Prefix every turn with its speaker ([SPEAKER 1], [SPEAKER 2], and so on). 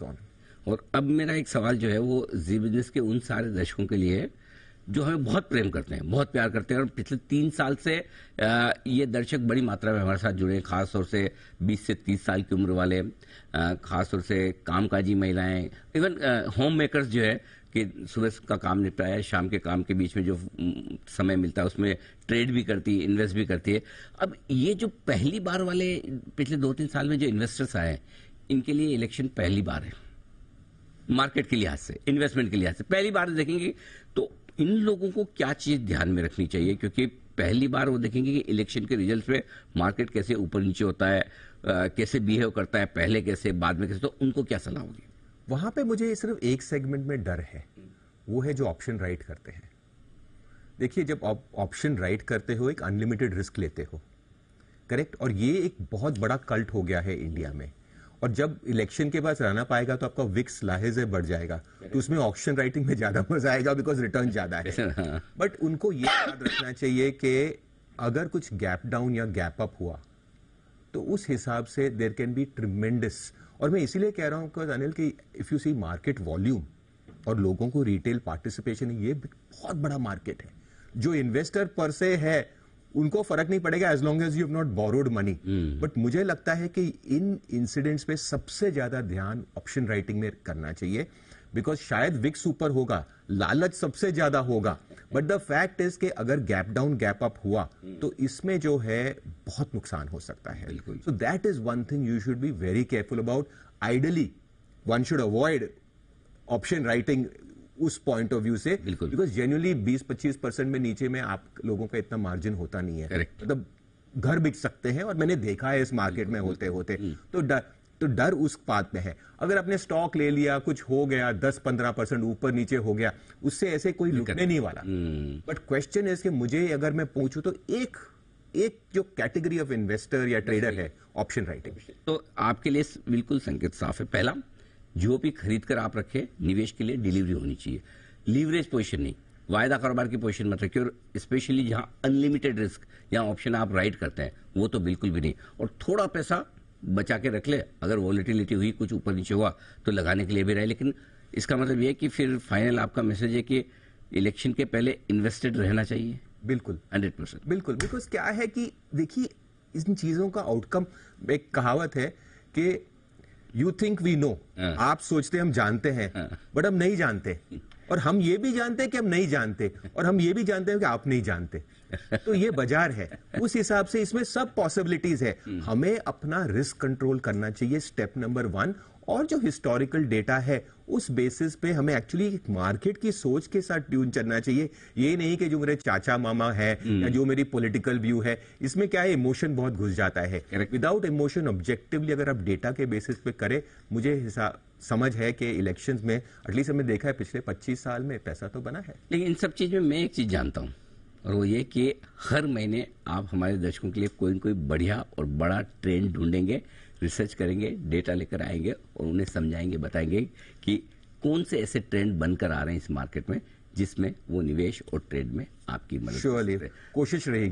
[SPEAKER 1] और अब मेरा एक सवाल जो है वो जी बिजनेस के उन सारे दर्शकों के लिए है जो हमें बहुत प्रेम करते हैं, बहुत प्यार करते हैं, और पिछले 3 साल से ये दर्शक बड़ी मात्रा में हमारे साथ जुड़े हैं, खास तौर से 20 से 30 साल की उम्र वाले, खास तौर से कामकाजी महिलाएं, इवन होम मेकर्स जो है कि सुबह का काम निपटाया, शाम के काम के बीच में जो समय मिलता है उसमें ट्रेड भी करती है, इन्वेस्ट भी करती है। अब ये जो पहली बार वाले पिछले 2-3 साल में जो इन्वेस्टर्स आए, इनके लिए इलेक्शन पहली बार है, मार्केट के लिहाज से, इन्वेस्टमेंट के लिहाज से पहली बार देखेंगे, तो इन लोगों को क्या चीज ध्यान में रखनी चाहिए? क्योंकि पहली बार वो देखेंगे कि इलेक्शन के रिजल्ट पे मार्केट कैसे ऊपर नीचे होता है, कैसे बिहेव करता है, पहले कैसे, बाद में कैसे, तो उनको क्या सलाह होगी?
[SPEAKER 2] वहां पे मुझे सिर्फ एक सेगमेंट में डर है, वो है जो ऑप्शन राइट करते हैं। देखिए, जब आप ऑप्शन राइट करते हो एक अनलिमिटेड रिस्क लेते हो, करेक्ट, और ये एक बहुत बड़ा कल्ट हो गया है इंडिया में, और जब इलेक्शन के पास रहना पाएगा तो आपका विक्स लाहेज बढ़ जाएगा, तो उसमें ऑप्शन राइटिंग में ज्यादा मजा आएगा बिकॉज रिटर्न ज्यादा है। बट उनको ये याद रखना चाहिए कि अगर कुछ गैप डाउन या गैप अप हुआ तो उस हिसाब से देयर कैन बी ट्रिमेंडस, और मैं इसीलिए कह रहा हूं अनिल कि if you see market volume और लोगों को रिटेल पार्टिसिपेशन, ये बहुत बड़ा मार्केट है। जो इन्वेस्टर पर से है उनको फर्क नहीं पड़ेगा as long as you have not borrowed money, but मुझे लगता है कि इन इंसिडेंट्स पे सबसे ज्यादा ध्यान ऑप्शन राइटिंग में करना चाहिए, बिकॉज शायद विक्स ऊपर होगा, लालच सबसे ज्यादा होगा, बट द फैक्ट इज कि अगर गैप डाउन गैप अप हुआ तो इसमें जो है बहुत नुकसान हो सकता है। So that is one thing you should be very careful about. Ideally one should avoid option writing उस पॉइंट ऑफ व्यू से, बिकॉज जेन्युइनली 20-25% में नीचे में आप लोगों का इतना मार्जिन होता नहीं है, मतलब घर बिक सकते हैं, और मैंने देखा है इस मार्केट में होते होते, तो डर उस बात में है। अगर आपने स्टॉक ले लिया, कुछ हो गया, 10-15% ऊपर नीचे हो गया, उससे ऐसे कोई लुटने नहीं वाला। बट क्वेश्चन इज कि मुझे अगर मैं पूछूं तो एक जो कैटेगरी ऑफ इन्वेस्टर या ट्रेडर है ऑप्शन राइटिंग,
[SPEAKER 1] तो आपके लिए बिल्कुल संकेत साफ है। पहला, जो भी खरीद कर आप रखे, निवेश के लिए डिलीवरी होनी चाहिए, लीवरेज पोजीशन नहीं, वायदा कारोबार की पोजीशन मत रखिए, और स्पेशली जहां अनलिमिटेड रिस्क या ऑप्शन आप राइट करते हैं वो तो बिल्कुल भी नहीं। और थोड़ा पैसा बचा के रख ले, अगर वॉलेटिलिटी हुई, कुछ ऊपर नीचे हुआ तो लगाने के लिए भी रहे। लेकिन इसका मतलब यह है कि फिर फाइनल आपका मैसेज है कि इलेक्शन के पहले इन्वेस्टेड रहना चाहिए।
[SPEAKER 2] बिल्कुल
[SPEAKER 1] 100%
[SPEAKER 2] बिल्कुल, बिकॉज क्या है कि देखिए इन चीजों का आउटकम, एक कहावत है कि यू थिंक वी नो, आप सोचते हम जानते हैं, बट हम नहीं जानते, और हम ये भी जानते हैं कि हम नहीं जानते, और हम ये भी जानते हैं कि आप नहीं जानते। तो ये बाजार है, उस हिसाब से इसमें सब पॉसिबिलिटीज है। हमें अपना रिस्क कंट्रोल करना चाहिए, स्टेप नंबर 1, और जो हिस्टोरिकल डेटा है उस बेसिस पे हमें एक्चुअली मार्केट की सोच के साथ ट्यून चलना चाहिए। ये नहीं कि जो मेरे चाचा मामा है या जो मेरी पॉलिटिकल व्यू है, इसमें क्या है, इमोशन बहुत घुस जाता है। विदाउट इमोशन, ऑब्जेक्टिवली अगर आप डेटा के बेसिस पे करें, मुझे समझ है कि इलेक्शंस में एटलीस्ट हमने देखा है पिछले 25 साल में पैसा तो बना है।
[SPEAKER 1] लेकिन इन सब चीज में मैं एक चीज जानता हूं, और वो ये कि हर महीने आप हमारे दर्शकों के लिए कोई न कोई बढ़िया और बड़ा ट्रेंड ढूंढेंगे, रिसर्च करेंगे, डेटा लेकर आएंगे और उन्हें समझाएंगे, बताएंगे कि कौन से ऐसे ट्रेंड बनकर आ रहे हैं इस मार्केट में जिसमें वो निवेश और ट्रेड में आपकी मदद।
[SPEAKER 2] श्योरली कोशिश रहेगी।